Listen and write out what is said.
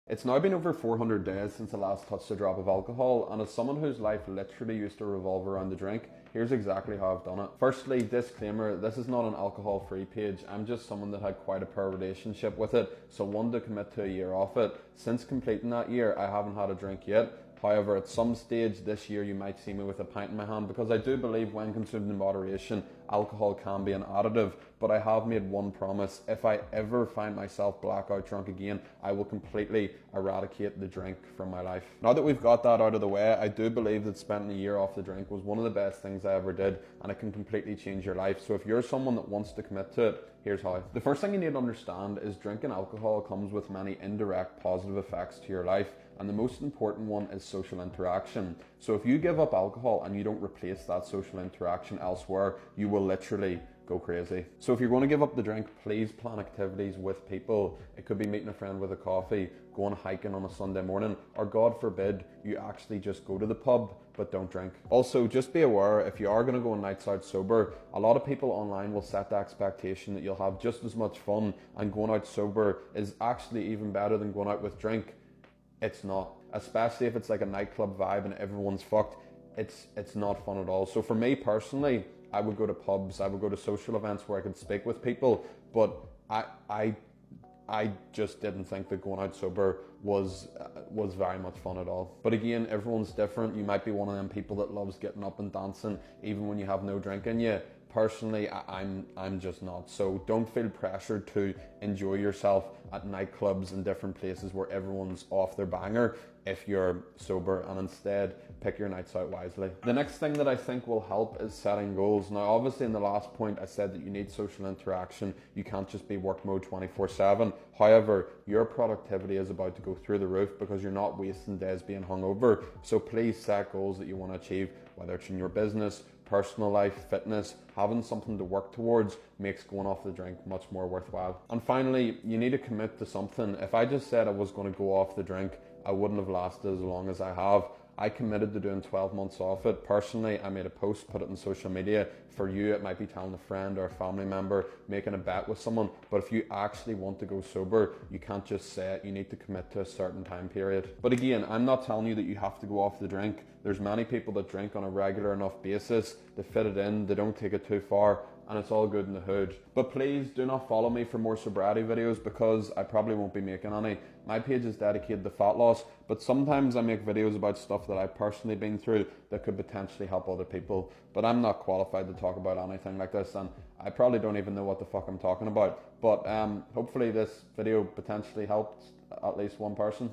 It's now been over 400 days since I last touched a drop of alcohol, and as someone whose life literally used to revolve around the drink, here's exactly how I've done it. Firstly, disclaimer, this is not an alcohol-free page. I'm just someone that had quite a poor relationship with it, so wanted to commit to a year off it. Since completing that year, I haven't had a drink yet. However, at some stage this year, you might see me with a pint in my hand, because I do believe when consumed in moderation, alcohol can be an additive. But I have made one promise: if I ever find myself blackout drunk again, I will completely eradicate the drink from my life. Now that we've got that out of the way, I do believe that spending a year off the drink was one of the best things I ever did, and it can completely change your life. So if you're someone that wants to commit to it, here's how. The first thing you need to understand is drinking alcohol comes with many indirect positive effects to your life, and the most important one is social interaction. So if you give up alcohol and you don't replace that social interaction elsewhere, you will literally go crazy. So if you're going to give up the drink, please plan activities with people. It could be meeting a friend with a coffee, going hiking on a Sunday morning, or God forbid, you actually just go to the pub but don't drink. Also, just be aware, if you are going to go on nights out sober, a lot of people online will set the expectation that you'll have just as much fun, and going out sober is actually even better than going out with drink. It's not. Especially if it's like a nightclub vibe and everyone's fucked. It's not fun at all. So for me personally, I would go to pubs, I would go to social events where I could speak with people, but I just didn't think that going out sober was very much fun at all. But again, everyone's different. You might be one of them people that loves getting up and dancing even when you have no drink in you. Personally, I'm just not. So don't feel pressured to enjoy yourself at nightclubs and different places where everyone's off their banger if you're sober, and instead pick your nights out wisely. The next thing that I think will help is setting goals. Now obviously in the last point I said that you need social interaction. You can't just be work mode 24/7. However, your productivity is about to go through the roof because you're not wasting days being hungover. So please set goals that you want to achieve, whether it's in your business, personal life, fitness. Having something to work towards makes going off the drink much more worthwhile. And finally, you need to commit to something. If I just said I was going to go off the drink, I wouldn't have lasted as long as I have. I committed to doing 12 months off it. Personally, I made a post, put it on social media. For you, it might be telling a friend or a family member, making a bet with someone. But if you actually want to go sober, you can't just say it. You need to commit to a certain time period. But again, I'm not telling you that you have to go off the drink. There's many people that drink on a regular enough basis. They fit it in, they don't take it too far, and it's all good in the hood. But please do not follow me for more sobriety videos, because I probably won't be making any. My page is dedicated to fat loss, but sometimes I make videos about stuff that I've personally been through that could potentially help other people. But I'm not qualified to talk about anything like this, and I probably don't even know what the fuck I'm talking about. But hopefully this video potentially helped at least one person.